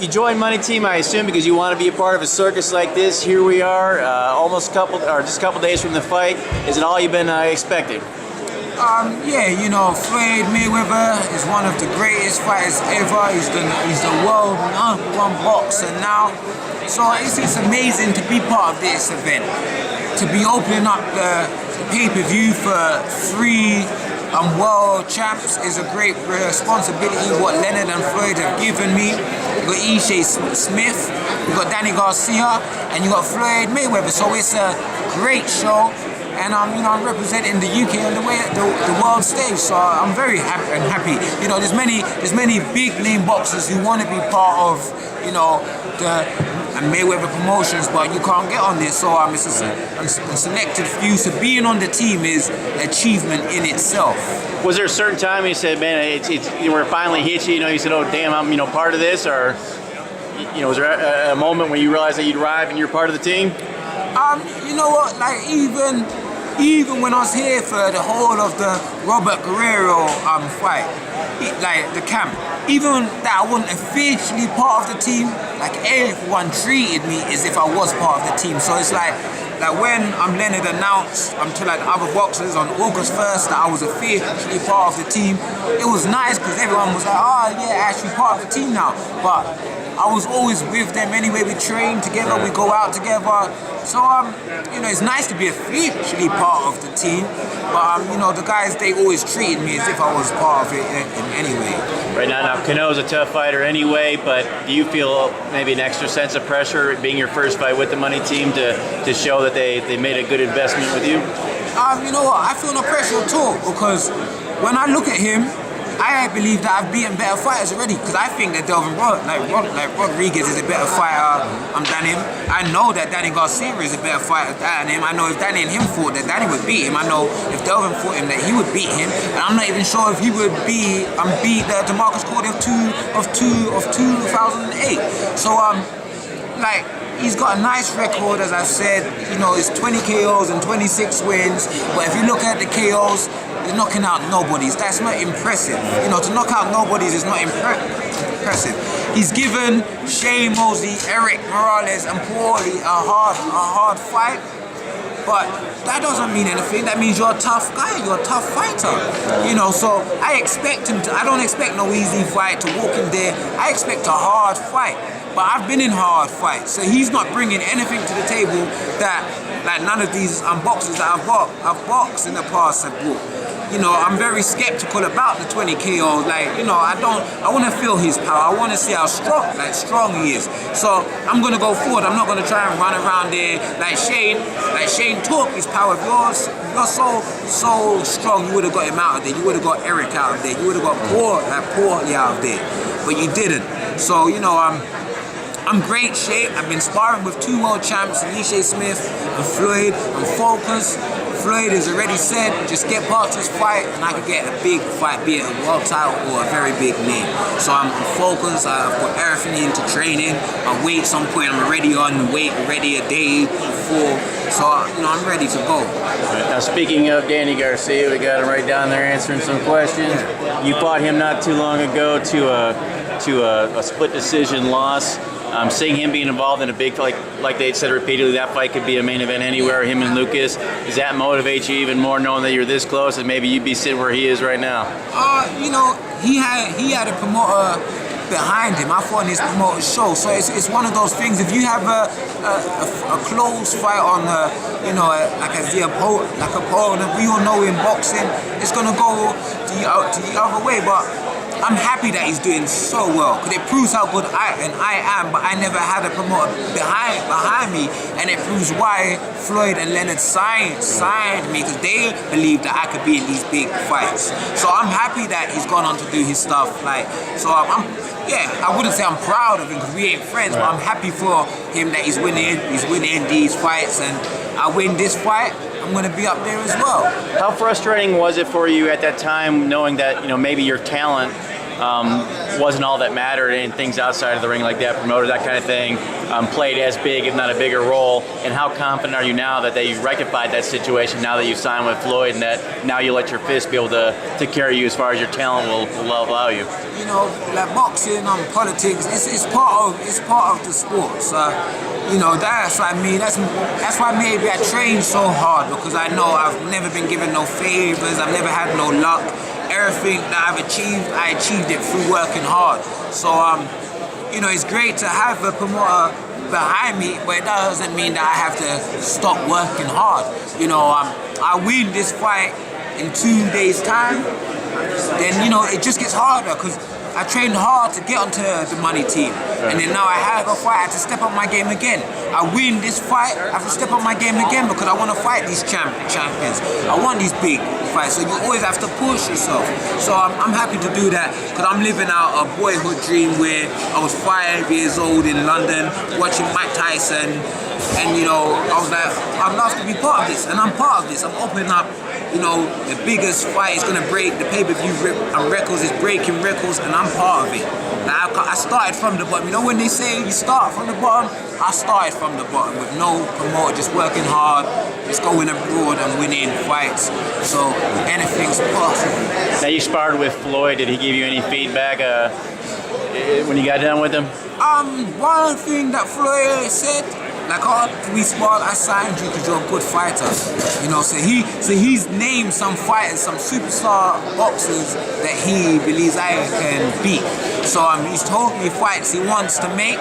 you joined Money Team, I assume, because you want to be a part of a circus like this. Here we are, just a couple days from the fight. Is it all you've been expecting? Yeah, you know, Floyd Mayweather is one of the greatest fighters ever. He's the world #1 boxer now. So it's amazing to be part of this event, to be opening up the pay-per-view for 3 world champs is a great responsibility. What Leonard and Floyd have given me. You got Ishe Smith, you got Danny Garcia, and you got Floyd Mayweather. So it's a great show. And I'm representing the UK on the world stage, so I'm very happy. You know, there's many big name boxers who want to be part of, you know, the Mayweather promotions, but you can't get on this. So it's a selected few. So being on the team is an achievement in itself. Was there a certain time you said, man, where it finally hit you? You know, you said, oh damn, I'm part of this, or was there a moment where you realized that you'd arrived and you're part of the team? You know what? Like even when I was here for the whole of the Robert Guerrero fight, like the camp, even that I wasn't officially part of the team, like everyone treated me as if I was part of the team. So it's like when Leonard announced to like the other boxers on August 1st that I was officially part of the team, it was nice because everyone was like, oh yeah, actually part of the team now. But I was always with them anyway. We train together, we go out together. So it's nice to be officially part of the team. But the guys, they always treated me as if I was part of it in any way. Right now, Canelo's a tough fighter anyway, but do you feel maybe an extra sense of pressure being your first fight with the Money Team to show that they made a good investment with you? You know what? I feel no pressure at all, because when I look at him, I believe that I've beaten better fighters already, because I think that Rodriguez is a better fighter than him. I know that Danny Garcia is a better fighter than him. I know if Danny and him fought, that Danny would beat him. I know if Delvin fought him, that he would beat him. And I'm not even sure if he would beat DeMarcus Cordy of 2008. So he's got a nice record, as I've said. It's 20 KOs and 26 wins. But if you look at the KOs, they're knocking out nobodies. That's not impressive. To knock out nobodies is not impressive. He's given Shane Mosley, Eric Morales, and Paulie a hard fight. But that doesn't mean anything. That means you're a tough guy. You're a tough fighter. So I expect him to. I don't expect no easy fight to walk in there. I expect a hard fight. But I've been in hard fights, so he's not bringing anything to the table that none of these boxers that I've boxed in the past have brought. I'm very skeptical about the 20 KOs. I want to feel his power. I want to see how strong he is. So I'm gonna go forward. I'm not gonna try and run around there like Shane. Shane took his power. If you're so strong, you would have got him out of there. You would have got Eric out of there. You would have got Paulie out of there. But you didn't. So I'm great shape. I've been sparring with 2 world champs, Ishe Smith and Floyd. I'm focused. Floyd has already said, just get past this fight and I could get a big fight, be it a world title or a very big name. So I'm focused. I've put everything into training. I wait some point. I'm already on weight, ready a day before. So I'm ready to go. Right, now speaking of Danny Garcia, we got him right down there answering some questions. You fought him not too long ago to a split decision loss. Seeing him being involved in a big, like they said repeatedly, that fight could be a main event anywhere, him and Lucas. Does that motivate you even more, knowing that you're this close and maybe you'd be sitting where he is right now? He had a promoter behind him. I fought on his promoter's show, so it's one of those things. If you have a close fight on like a opponent, we all know in boxing, it's gonna go the other way, but I'm happy that he's doing so well, because it proves how good I am, but I never had a promoter behind me, and it proves why Floyd and Leonard signed me, because they believed that I could be in these big fights. So I'm happy that he's gone on to do his stuff. I wouldn't say I'm proud of him because we ain't friends, but I'm happy for him that he's winning these fights, and I win this fight, I'm going to be up there as well. How frustrating was it for you at that time, knowing that maybe your talent wasn't all that mattered, and things outside of the ring like that, promoter, that kind of thing, played as big, if not a bigger role. And how confident are you now that they rectified that situation now that you signed with Floyd, and that now you let your fist be able to carry you as far as your talent will allow you? You know, like boxing and politics, it's part of the sport. So, you know, that's why maybe I train so hard, because I know I've never been given no favors, I've never had no luck. Everything that I've achieved, I achieved it through working hard. So, you know, it's great to have a promoter behind me, but it doesn't mean that I have to stop working hard. You know, I win this fight in 2 days' time, then, you know, it just gets harder, because I trained hard to get onto the money team. And then now I have a fight, I have to step up my game again. I win this fight, I have to step up my game again, because I want to fight these champions. I want these big fights, so you always have to push yourself. So I'm happy to do that, because I'm living out a boyhood dream where I was 5 years old in London, watching Mike Tyson, and, you know, I was like, I'd love to be part of this, and I'm part of this. I'm opening up, you know, the biggest fight is gonna break, the pay-per-view records is breaking records, and I'm part of it. Like, I started from the bottom. You know when they say you start from the bottom? I started from the bottom with no promoter, just working hard, just going abroad and winning fights. So anything's possible. Now you sparred with Floyd. Did he give you any feedback when you got done with him? One thing that Floyd said, like, oh, we sparred, I signed you because you're a good fighter. You know, so he's named some fighters, some superstar boxers that he believes I can beat. So he's told me fights he wants to make.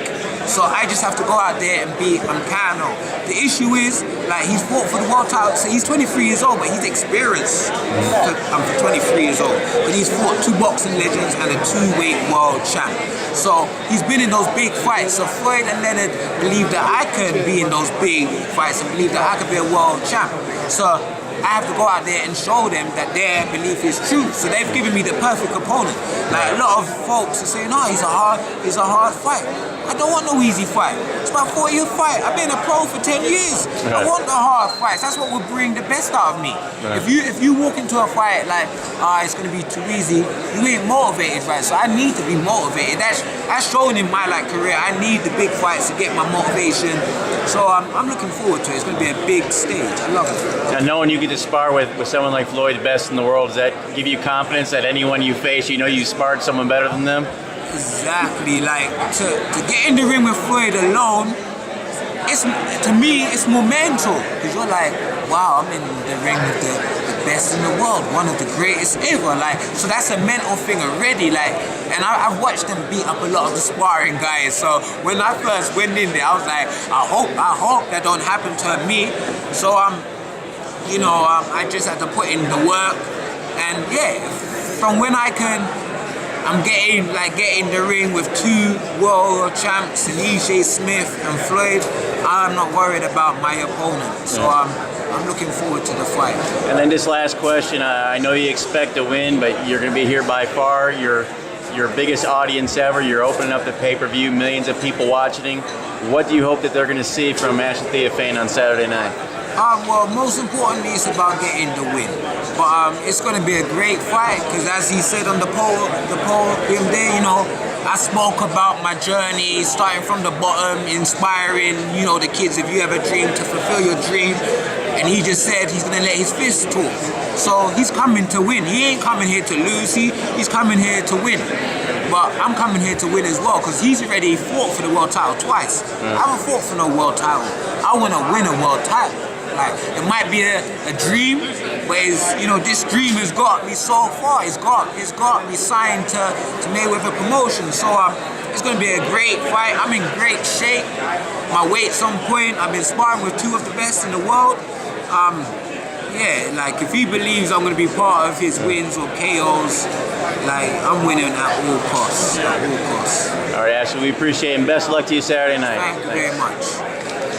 So I just have to go out there and beat Cano. The issue is, like, he's fought for the world title. So he's 23 years old, but he's experienced for 23 years old. But he's fought 2 boxing legends and a 2-weight world champ. So he's been in those big fights. So Floyd and Leonard believe that I could be in those big fights and believe that I could be a world champ. So I have to go out there and show them that their belief is true. So they've given me the perfect opponent. Like, a lot of folks are saying, oh, he's a hard fight. I don't want no easy fight. It's my 4-year fight. I've been a pro for 10 years. I want the hard fights. That's what will bring the best out of me. If you walk into a fight like, it's gonna be too easy, you ain't motivated, right? So I need to be motivated. That's shown in my career. I need the big fights to get my motivation. So I'm looking forward to it. It's gonna be a big stage. I love it. Now, knowing you get to spar with someone like Floyd, the best in the world, does that give you confidence that anyone you face, you know you sparred someone better than them? Exactly. Like, to get in the ring with Floyd alone, to me it's momental, because you're like, wow, I'm in the ring with the best in the world, one of the greatest ever. Like, so that's a mental thing already. Like, and I've watched them beat up a lot of the sparring guys. So when I first went in there, I was like, I hope that don't happen to me. So you know, I just had to put in the work, and yeah, from when I'm getting the ring with 2 world champs, EJ Smith and Floyd, I'm not worried about my opponent. So I'm looking forward to the fight. And then this last question, I know you expect to win, but you're going to be here by far. Your biggest audience ever. You're opening up the pay-per-view, millions of people watching. What do you hope that they're going to see from Ashley Theophane on Saturday night? Well, most importantly, it's about getting the win. But it's going to be a great fight, because as he said on the podium there, you know, I spoke about my journey, starting from the bottom, inspiring, you know, the kids. If you have a dream, to fulfill your dream. And he just said he's going to let his fist talk. So he's coming to win. He ain't coming here to lose. He's coming here to win. But I'm coming here to win as well, because he's already fought for the world title twice. I haven't fought for no world title. I want to win a world title. Like, it might be a dream, but you know, this dream has got me so far. It's got me signed to Mayweather promotion. So it's going to be a great fight. I'm in great shape. My weight's on point. I've been sparring with 2 of the best in the world. Yeah, like, if he believes I'm going to be part of his wins or KOs, like, I'm winning at all costs. At all costs. All right, Ashley, we appreciate it, and best of luck to you Saturday night. Thank you very much.